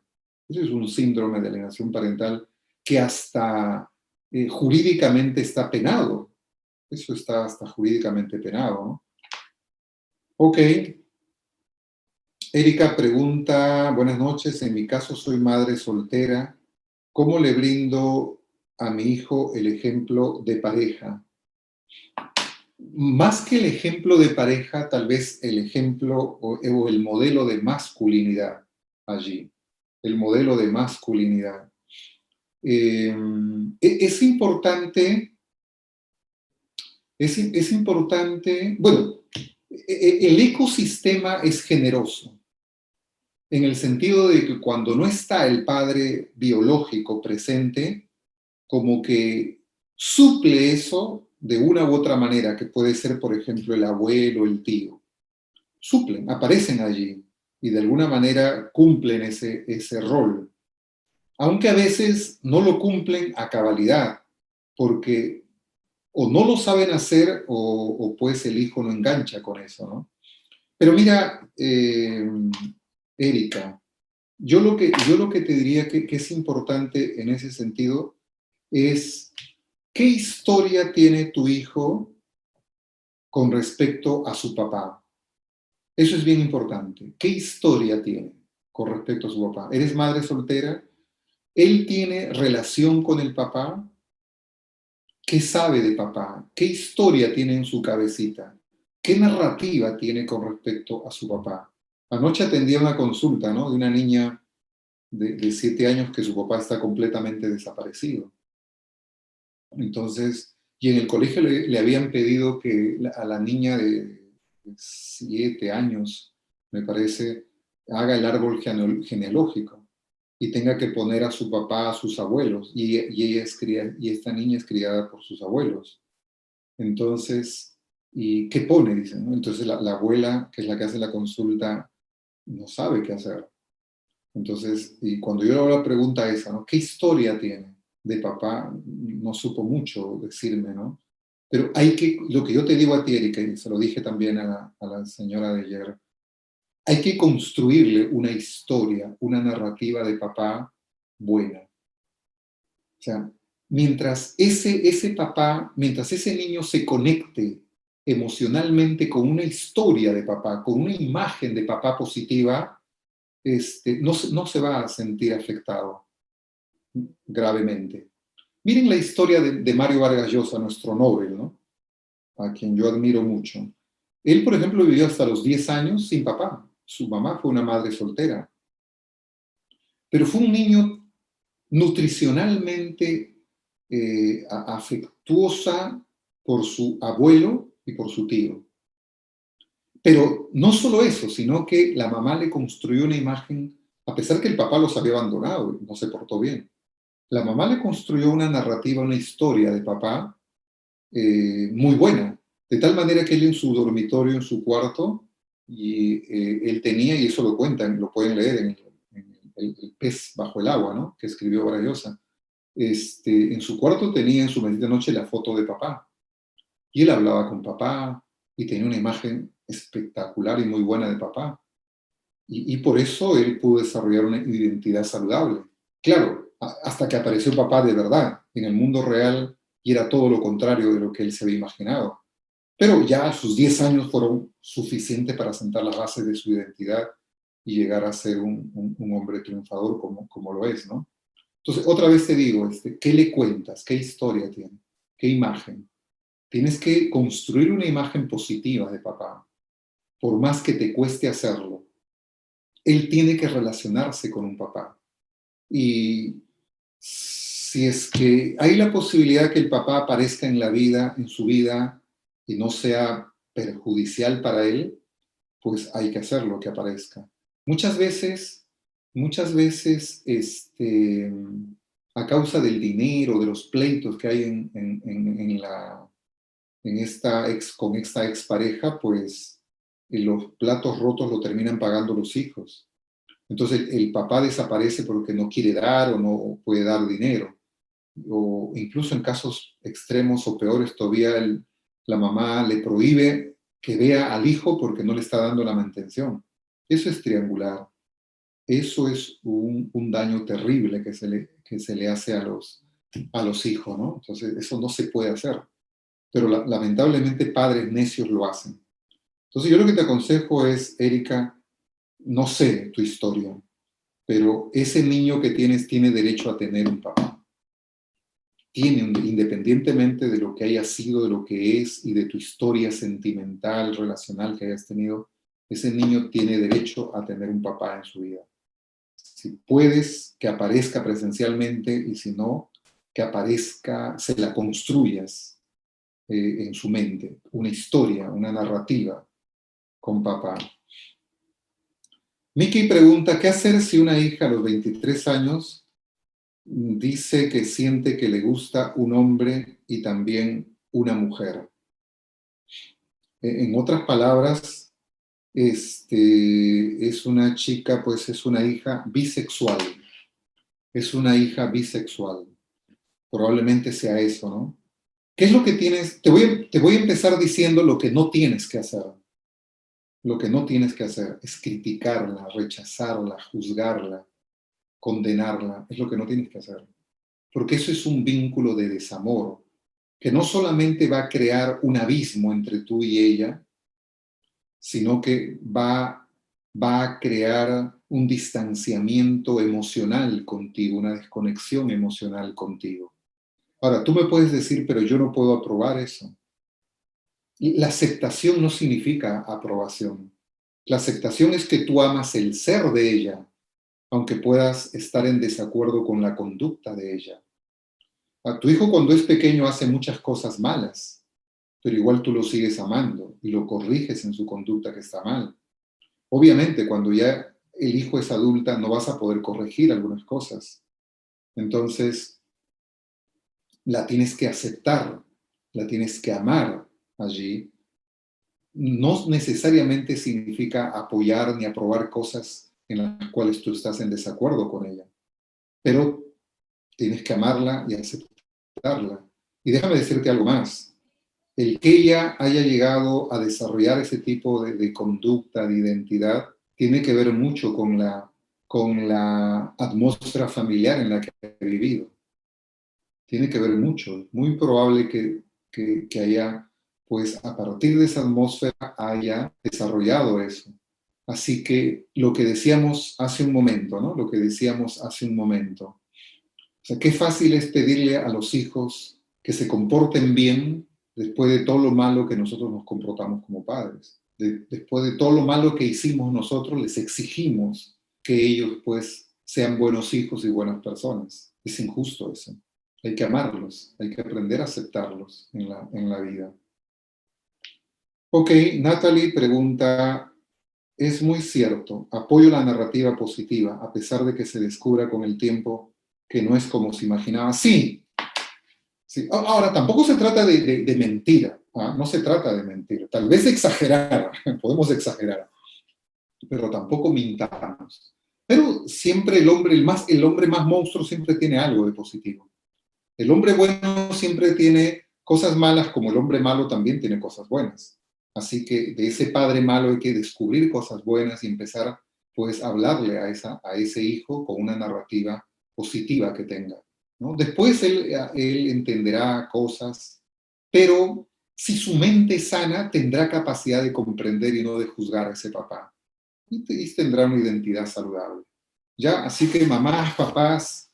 Eso es un síndrome de alienación parental que hasta jurídicamente está penado. Eso está hasta jurídicamente penado, ¿no? Ok. Erika pregunta, buenas noches, en mi caso soy madre soltera, ¿cómo le brindo a mi hijo el ejemplo de pareja? Más que el ejemplo de pareja, tal vez el ejemplo o el modelo de masculinidad allí, el modelo de masculinidad. Es importante, es importante, bueno, el ecosistema es generoso, en el sentido de que cuando no está el padre biológico presente, como que suple eso de una u otra manera, que puede ser, por ejemplo, el abuelo, el tío. Suplen, aparecen allí y de alguna manera cumplen ese rol. Aunque a veces no lo cumplen a cabalidad, porque o no lo saben hacer o pues el hijo no engancha con eso, ¿no? Pero mira, Erika, yo lo que te diría que es importante en ese sentido es qué historia tiene tu hijo con respecto a su papá. Eso es bien importante. ¿Qué historia tiene con respecto a su papá? ¿Eres madre soltera? ¿Él tiene relación con el papá? ¿Qué sabe de papá? ¿Qué historia tiene en su cabecita? ¿Qué narrativa tiene con respecto a su papá? Anoche atendía una consulta, ¿no? De una niña de 7 años que su papá está completamente desaparecido. Entonces, y en el colegio le habían pedido que a la niña de 7 años, me parece, haga el árbol genealógico y tenga que poner a su papá, a sus abuelos, y esta niña es criada por sus abuelos. Entonces, ¿y qué pone? Dicen, ¿no? Entonces la abuela, que es la que hace la consulta, no sabe qué hacer. Entonces, y cuando yo le hago la pregunta esa, ¿no? ¿Qué historia tiene de papá? No supo mucho decirme, ¿no? Pero lo que yo te digo a ti, Erika, y se lo dije también a la señora de ayer, hay que construirle una historia, una narrativa de papá buena. O sea, mientras ese papá, mientras ese niño se conecte emocionalmente con una historia de papá, con una imagen de papá positiva, no se va a sentir afectado gravemente. Miren la historia de Mario Vargas Llosa, nuestro Nobel, ¿no? A quien yo admiro mucho. Él, por ejemplo, vivió hasta los 10 años sin papá. Su mamá fue una madre soltera, pero fue un niño nutricionalmente afectuosa por su abuelo y por su tío. Pero no solo eso, sino que la mamá le construyó una imagen, a pesar que el papá los había abandonado, no se portó bien. La mamá le construyó una narrativa, una historia de papá muy buena, de tal manera que él en su dormitorio, en su cuarto, y él tenía, y eso lo cuentan, lo pueden leer en el pez bajo el agua, ¿no? Que escribió Varallosa. En su cuarto tenía en su bendita noche la foto de papá, y él hablaba con papá, y tenía una imagen espectacular y muy buena de papá. Y por eso él pudo desarrollar una identidad saludable. Claro, hasta que apareció papá de verdad en el mundo real y era todo lo contrario de lo que él se había imaginado. Pero ya sus 10 años fueron suficientes para sentar las bases de su identidad y llegar a ser un hombre triunfador como lo es, ¿no? Entonces, otra vez te digo, ¿qué le cuentas? ¿Qué historia tiene? ¿Qué imagen? Tienes que construir una imagen positiva de papá, por más que te cueste hacerlo. Él tiene que relacionarse con un papá. Y si es que hay la posibilidad que el papá aparezca en la vida, en su vida, y no sea perjudicial para él, pues hay que hacerlo que aparezca. Muchas veces, a causa del dinero, de los pleitos que hay con esta expareja, pues los platos rotos lo terminan pagando los hijos. Entonces el papá desaparece porque no quiere dar o no puede dar dinero. O incluso en casos extremos o peores todavía la mamá le prohíbe que vea al hijo porque no le está dando la mantención. Eso es triangular. Eso es un daño terrible que se le hace a los hijos, ¿no? Entonces eso no se puede hacer. pero lamentablemente padres necios lo hacen. Entonces yo lo que te aconsejo es, Erika, no sé tu historia, pero ese niño que tienes tiene derecho a tener un papá. Independientemente de lo que haya sido, de lo que es y de tu historia sentimental, relacional que hayas tenido, ese niño tiene derecho a tener un papá en su vida. Si puedes, que aparezca presencialmente, y si no, que aparezca, se la construyas en su mente, una historia, una narrativa con papá. Miki pregunta, ¿qué hacer si una hija a los 23 años dice que siente que le gusta un hombre y también una mujer? En otras palabras, es una chica, pues es una hija bisexual. Es una hija bisexual. Probablemente sea eso, ¿no? ¿Qué es lo que tienes? Te voy a empezar diciendo lo que no tienes que hacer. Lo que no tienes que hacer es criticarla, rechazarla, juzgarla, condenarla. Es lo que no tienes que hacer. Porque eso es un vínculo de desamor que no solamente va a crear un abismo entre tú y ella, sino que va a crear un distanciamiento emocional contigo, una desconexión emocional contigo. Ahora, tú me puedes decir, pero yo no puedo aprobar eso. La aceptación no significa aprobación. La aceptación es que tú amas el ser de ella, aunque puedas estar en desacuerdo con la conducta de ella. A tu hijo cuando es pequeño hace muchas cosas malas, pero igual tú lo sigues amando y lo corriges en su conducta que está mal. Obviamente, cuando ya el hijo es adulta, no vas a poder corregir algunas cosas. Entonces, la tienes que aceptar, la tienes que amar allí. No necesariamente significa apoyar ni aprobar cosas en las cuales tú estás en desacuerdo con ella, pero tienes que amarla y aceptarla. Y déjame decirte algo más. El que ella haya llegado a desarrollar ese tipo de conducta, de identidad, tiene que ver mucho con la atmósfera familiar en la que ha vivido. Tiene que ver mucho. Es muy probable que haya, pues a partir de esa atmósfera, haya desarrollado eso. Así que lo que decíamos hace un momento, ¿no? Lo que decíamos hace un momento. O sea, qué fácil es pedirle a los hijos que se comporten bien después de todo lo malo que nosotros nos comportamos como padres. Después de todo lo malo que hicimos nosotros, les exigimos que ellos pues sean buenos hijos y buenas personas. Es injusto eso. Hay que amarlos, hay que aprender a aceptarlos en la vida. Ok, Natalie pregunta, es muy cierto, apoyo la narrativa positiva, a pesar de que se descubra con el tiempo que no es como se imaginaba. Sí, sí. Ahora, tampoco se trata de mentira, ¿ah? No se trata de mentira. Tal vez exagerar, podemos exagerar, pero tampoco mintamos. Pero siempre el hombre más monstruo siempre tiene algo de positivo. El hombre bueno siempre tiene cosas malas, como el hombre malo también tiene cosas buenas. Así que de ese padre malo hay que descubrir cosas buenas y empezar pues a hablarle a ese hijo con una narrativa positiva que tenga, ¿no? Después él entenderá cosas, pero si su mente es sana, tendrá capacidad de comprender y no de juzgar a ese papá. Y tendrá una identidad saludable. ¿Ya? Así que mamás, papás,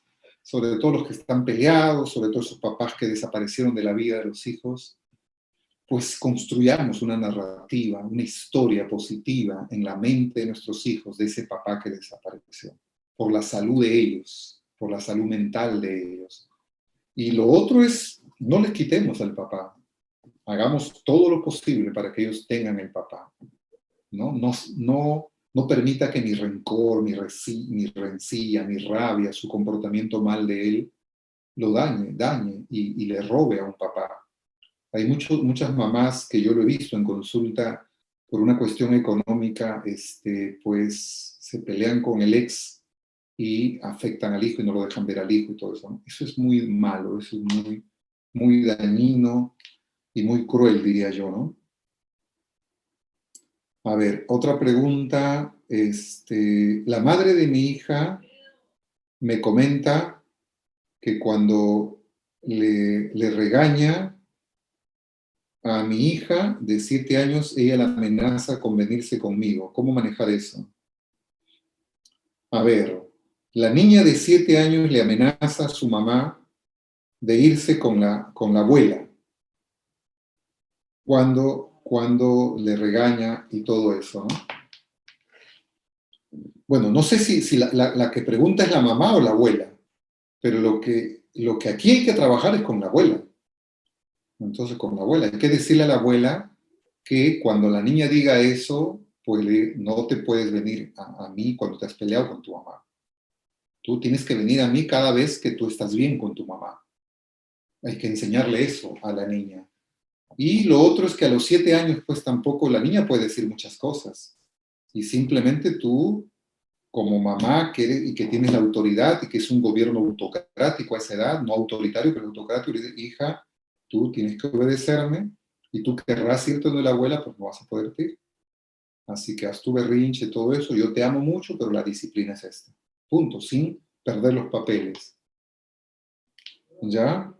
sobre todo los que están peleados, sobre todo esos papás que desaparecieron de la vida de los hijos, pues construyamos una narrativa, una historia positiva en la mente de nuestros hijos de ese papá que desapareció, por la salud de ellos, por la salud mental de ellos. Y lo otro es, no les quitemos al papá, hagamos todo lo posible para que ellos tengan el papá, ¿no? No permita que mi rencor, mi rencilla, mi rabia, su comportamiento mal de él, lo dañe y le robe a un papá. Hay muchas mamás que yo lo he visto en consulta por una cuestión económica, pues se pelean con el ex y afectan al hijo y no lo dejan ver al hijo y todo eso, ¿no? Eso es muy malo, eso es muy dañino y muy cruel, diría yo, ¿no? A ver, otra pregunta. La madre de mi hija me comenta que cuando le regaña, a mi hija de 7 años, ella la amenaza con venirse conmigo. ¿Cómo manejar eso? A ver, la niña de 7 años le amenaza a su mamá de irse con la abuela cuando le regaña y todo eso, ¿no? Bueno, no sé si la que pregunta es la mamá o la abuela, pero lo que aquí hay que trabajar es con la abuela. Entonces, con la abuela, hay que decirle a la abuela que cuando la niña diga eso, pues no te puedes venir a mí cuando te has peleado con tu mamá. Tú tienes que venir a mí cada vez que tú estás bien con tu mamá. Hay que enseñarle eso a la niña. Y lo otro es que a los 7 años, pues tampoco la niña puede decir muchas cosas. Y simplemente tú, como mamá y que tienes la autoridad y que es un gobierno autocrático a esa edad, no autoritario, pero autocrático, le dices, hija, tú tienes que obedecerme y tú querrás irte donde la abuela, pues no vas a poder ir. Así que haz tu berrinche, todo eso. Yo te amo mucho, pero la disciplina es esta. Punto, sin perder los papeles. ¿Ya?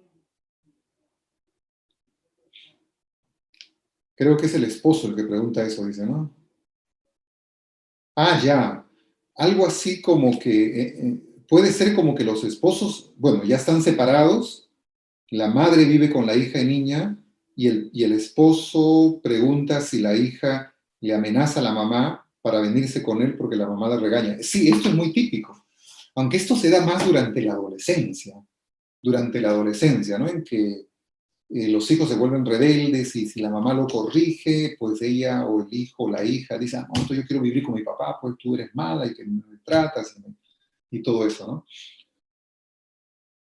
Creo que es el esposo el que pregunta eso, dice, ¿no? Ah, ya. Algo así como que puede ser como que los esposos, bueno, ya están separados, la madre vive con la hija y niña y el esposo pregunta si la hija le amenaza a la mamá para venirse con él porque la mamá la regaña. Sí, esto es muy típico, aunque esto se da más durante la adolescencia, ¿no? En que los hijos se vuelven rebeldes y si la mamá lo corrige, pues ella o el hijo o la hija dice, no, entonces yo quiero vivir con mi papá, pues tú eres mala y que me tratas y todo eso, ¿no?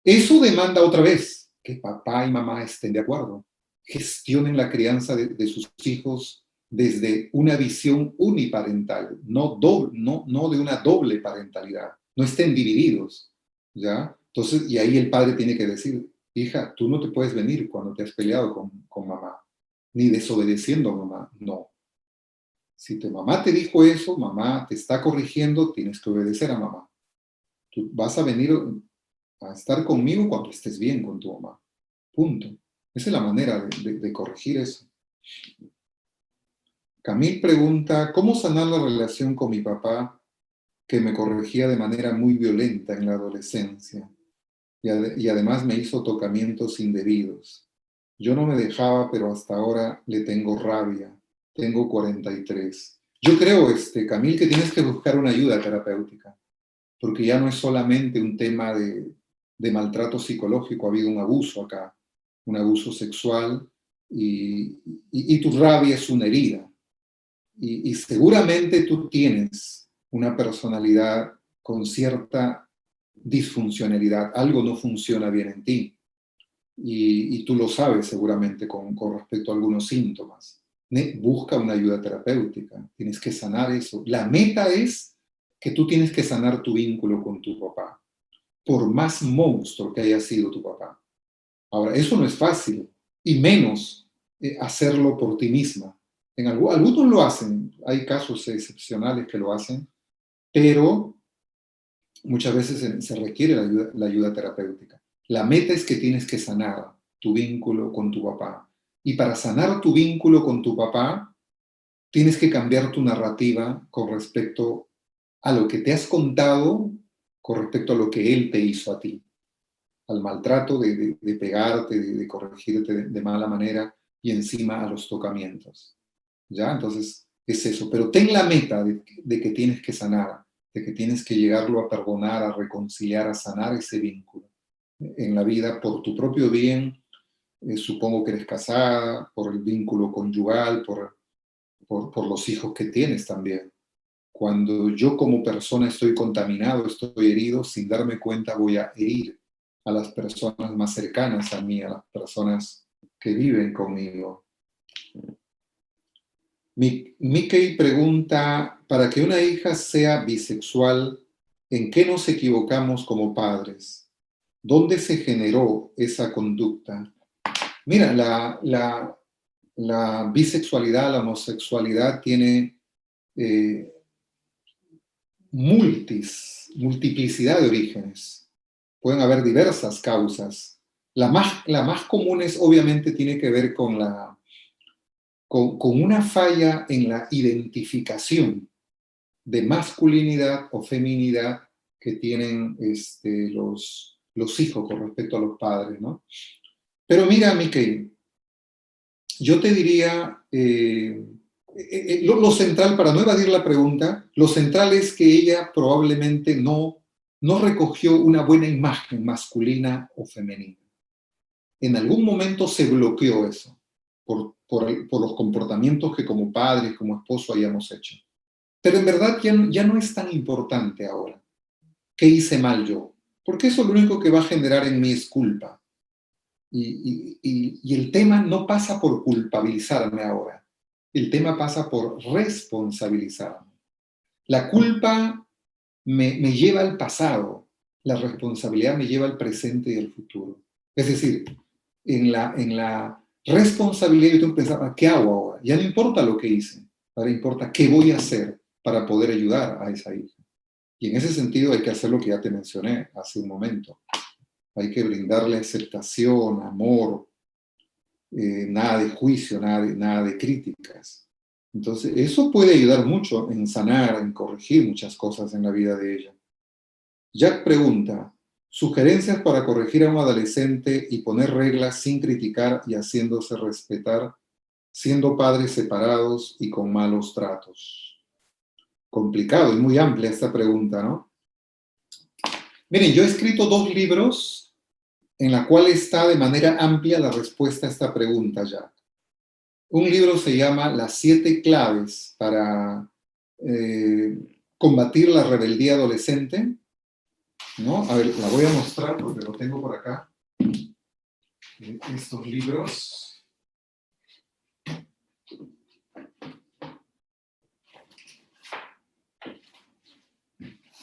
Eso demanda otra vez que papá y mamá estén de acuerdo, gestionen la crianza de sus hijos desde una visión uniparental, no de una doble parentalidad, no estén divididos, ¿ya? Entonces, y ahí el padre tiene que decir, hija, tú no te puedes venir cuando te has peleado con mamá, ni desobedeciendo a mamá, no. Si tu mamá te dijo eso, mamá te está corrigiendo, tienes que obedecer a mamá. Tú vas a venir a estar conmigo cuando estés bien con tu mamá. Punto. Esa es la manera de corregir eso. Camil pregunta, ¿cómo sanar la relación con mi papá que me corregía de manera muy violenta en la adolescencia y además me hizo tocamientos indebidos? Yo no me dejaba, pero hasta ahora le tengo rabia. Tengo 43. Yo creo, Camil, que tienes que buscar una ayuda terapéutica, porque ya no es solamente un tema de maltrato psicológico, ha habido un abuso acá, un abuso sexual y tu rabia es una herida. Y seguramente tú tienes una personalidad con cierta disfuncionalidad, algo no funciona bien en ti y tú lo sabes seguramente con respecto a algunos síntomas. Busca una ayuda terapéutica, tienes que sanar eso. La meta es que tú tienes que sanar tu vínculo con tu papá, por más monstruo que haya sido tu papá. Ahora, eso no es fácil, y menos hacerlo por ti misma. Algunos lo hacen, hay casos excepcionales que lo hacen, pero muchas veces se requiere la ayuda terapéutica. La meta es que tienes que sanar tu vínculo con tu papá. Y para sanar tu vínculo con tu papá, tienes que cambiar tu narrativa con respecto a lo que te has contado, con respecto a lo que él te hizo a ti, al maltrato de pegarte, de corregirte de mala manera y encima a los tocamientos. ¿Ya? Entonces, es eso. Pero ten la meta de que tienes que sanar, de que tienes que llegarlo a perdonar, a reconciliar, a sanar ese vínculo en la vida por tu propio bien. Supongo que eres casada, por el vínculo conyugal, por los hijos que tienes también. Cuando yo como persona estoy contaminado, estoy herido, sin darme cuenta voy a herir a las personas más cercanas a mí, a las personas que viven conmigo. Mickey pregunta, para que una hija sea bisexual, ¿en qué nos equivocamos como padres? ¿Dónde se generó esa conducta? Mira, la bisexualidad, la homosexualidad tiene eh, multiplicidad de orígenes. Pueden haber diversas causas. La más común es, obviamente, tiene que ver con con una falla en la identificación de masculinidad o feminidad que tienen los hijos con respecto a los padres, ¿no? Pero mira, Mickey, yo te diría, lo central, para no evadir la pregunta, lo central es que ella probablemente no recogió una buena imagen masculina o femenina. En algún momento se bloqueó eso por los comportamientos que como padres, como esposo hayamos hecho. Pero en verdad ya no es tan importante ahora. ¿Qué hice mal yo? Porque eso lo único que va a generar en mí es culpa. Y el tema no pasa por culpabilizarme ahora. El tema pasa por responsabilizarme. La culpa me lleva al pasado. La responsabilidad me lleva al presente y al futuro. Es decir, en la responsabilidad yo tengo que pensar, ¿qué hago ahora? Ya no importa lo que hice. Ahora importa qué voy a hacer para poder ayudar a esa hija. Y en ese sentido hay que hacer lo que ya te mencioné hace un momento. Hay que brindarle aceptación, amor, nada de juicio, nada de críticas. Entonces, eso puede ayudar mucho en sanar, en corregir muchas cosas en la vida de ella. Jack pregunta, ¿sugerencias para corregir a un adolescente y poner reglas sin criticar y haciéndose respetar, siendo padres separados y con malos tratos? Complicado y muy amplia esta pregunta, ¿no? Miren, yo he escrito 2 libros en la cual está de manera amplia la respuesta a esta pregunta, Jack. Un libro se llama Las 7 claves para combatir la rebeldía adolescente, ¿no? A ver, la voy a mostrar porque lo tengo por acá. Estos libros.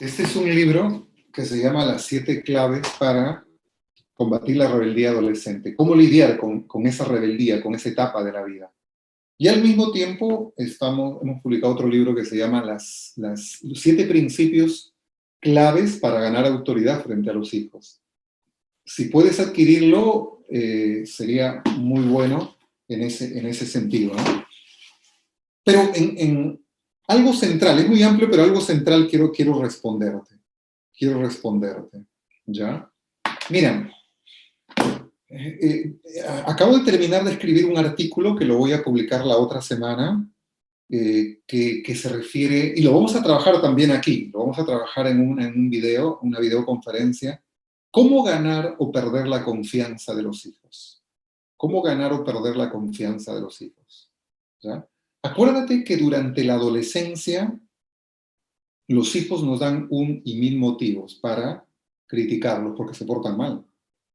Este es un libro que se llama Las 7 claves para combatir la rebeldía adolescente. ¿Cómo lidiar con esa rebeldía, con esa etapa de la vida? Y al mismo tiempo hemos publicado otro libro que se llama los 7 principios claves para ganar autoridad frente a los hijos. Si puedes adquirirlo, sería muy bueno en ese sentido, ¿no? Pero en algo central, es muy amplio, pero algo central quiero responderte. ¿Ya? Mira, acabo de terminar de escribir un artículo que lo voy a publicar la otra semana, que se refiere, y lo vamos a trabajar también aquí, lo vamos a trabajar en un video, una videoconferencia, cómo ganar o perder la confianza de los hijos. ¿Cómo ganar o perder la confianza de los hijos? ¿Ya? Acuérdate que durante la adolescencia los hijos nos dan 1 y 1000 motivos para criticarlos porque se portan mal.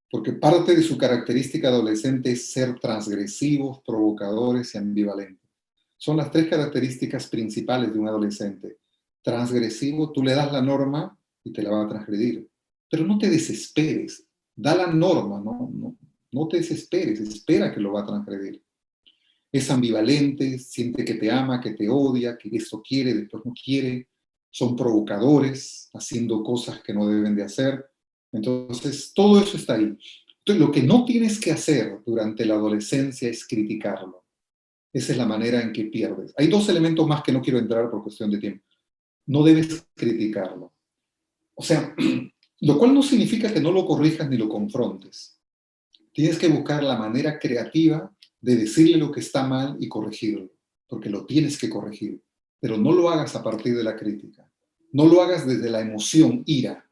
Porque parte de su característica adolescente es ser transgresivos, provocadores y ambivalentes. Son las 3 características principales de un adolescente. Transgresivo, tú le das la norma y te la va a transgredir. Pero no te desesperes, da la norma, no te desesperes, espera que lo va a transgredir. Es ambivalente, siente que te ama, que te odia, que esto quiere, después no quiere. Son provocadores, haciendo cosas que no deben de hacer. Entonces, todo eso está ahí. Entonces, lo que no tienes que hacer durante la adolescencia es criticarlo. Esa es la manera en que pierdes. Hay 2 elementos más que no quiero entrar por cuestión de tiempo. No debes criticarlo. O sea, lo cual no significa que no lo corrijas ni lo confrontes. Tienes que buscar la manera creativa de decirle lo que está mal y corregirlo, porque lo tienes que corregir. Pero no lo hagas a partir de la crítica. No lo hagas desde la emoción, ira.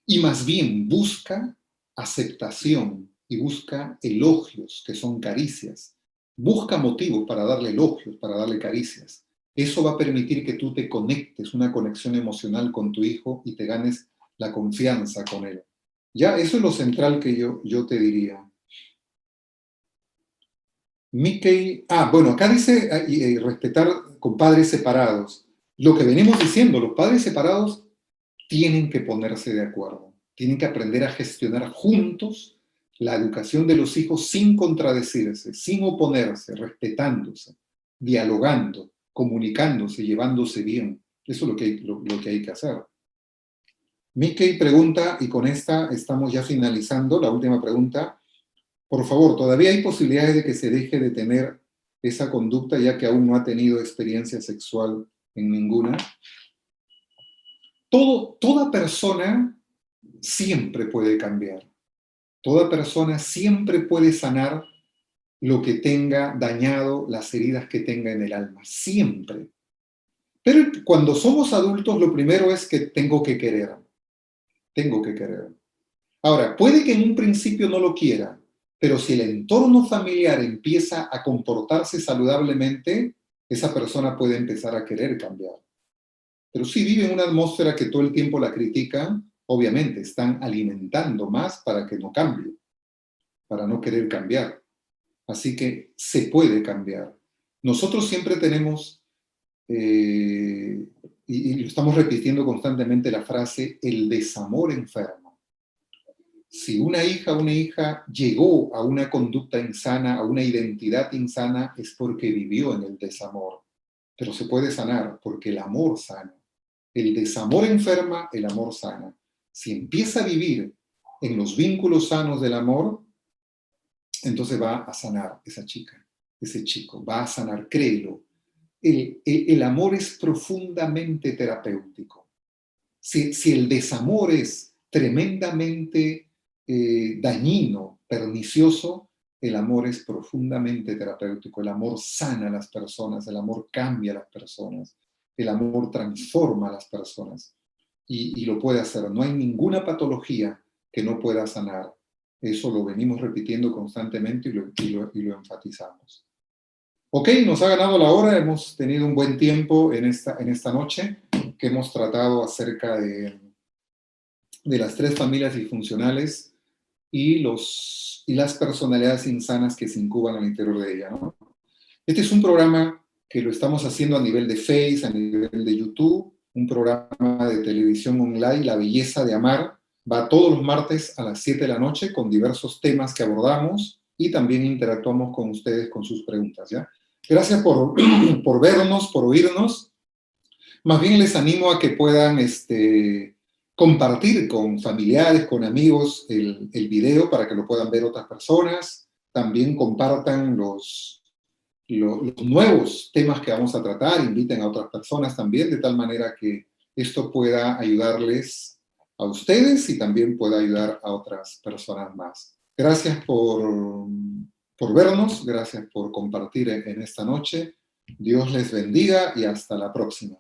Y más bien busca aceptación y busca elogios, que son caricias. Busca motivos para darle elogios, para darle caricias. Eso va a permitir que tú te conectes, una conexión emocional con tu hijo y te ganes la confianza con él. Ya, eso es lo central que yo te diría. Mickey, bueno, acá dice respetar con padres separados. Lo que venimos diciendo, los padres separados tienen que ponerse de acuerdo, tienen que aprender a gestionar juntos la educación de los hijos sin contradecirse, sin oponerse, respetándose, dialogando, comunicándose, llevándose bien. Eso es lo que hay que hacer. Mickey pregunta, y con esta estamos ya finalizando, la última pregunta. Por favor, ¿todavía hay posibilidades de que se deje de tener esa conducta, ya que aún no ha tenido experiencia sexual en ninguna. Toda persona siempre puede cambiar. Toda persona siempre puede sanar lo que tenga dañado, las heridas que tenga en el alma. Siempre. Pero cuando somos adultos, lo primero es que tengo que querer. Tengo que querer. Ahora, puede que en un principio no lo quiera, pero si el entorno familiar empieza a comportarse saludablemente, esa persona puede empezar a querer cambiar. Pero si vive en una atmósfera que todo el tiempo la critican, obviamente están alimentando más para que no cambie, para no querer cambiar. Así que se puede cambiar. Nosotros siempre tenemos, y lo estamos repitiendo constantemente la frase, el desamor enferma. Si una hija llegó a una conducta insana, a una identidad insana, es porque vivió en el desamor. Pero se puede sanar porque el amor sana. El desamor enferma, el amor sana. Si empieza a vivir en los vínculos sanos del amor, entonces va a sanar esa chica, ese chico, va a sanar, créelo. El amor es profundamente terapéutico. Si el desamor es tremendamente dañino, pernicioso, el amor es profundamente terapéutico. El amor sana a las personas, el amor cambia a las personas, el amor transforma a las personas y lo puede hacer. No hay ninguna patología que no pueda sanar. Eso lo venimos repitiendo constantemente y lo enfatizamos. Ok, nos ha ganado la hora, hemos tenido un buen tiempo en esta noche, que hemos tratado acerca de las tres familias disfuncionales y las personalidades insanas que se incuban al interior de ella, ¿no? Este es un programa que lo estamos haciendo a nivel de Face, a nivel de YouTube, un programa de televisión online, La Belleza de Amar. Va todos los martes a las 7 de la noche con diversos temas que abordamos y también interactuamos con ustedes con sus preguntas, ¿ya? Gracias por vernos, por oírnos. Más bien les animo a que puedan compartir con familiares, con amigos el video para que lo puedan ver otras personas. También compartan los nuevos temas que vamos a tratar, inviten a otras personas también, de tal manera que esto pueda ayudarles a ustedes y también pueda ayudar a otras personas más. Gracias por vernos, gracias por compartir en esta noche. Dios les bendiga y hasta la próxima.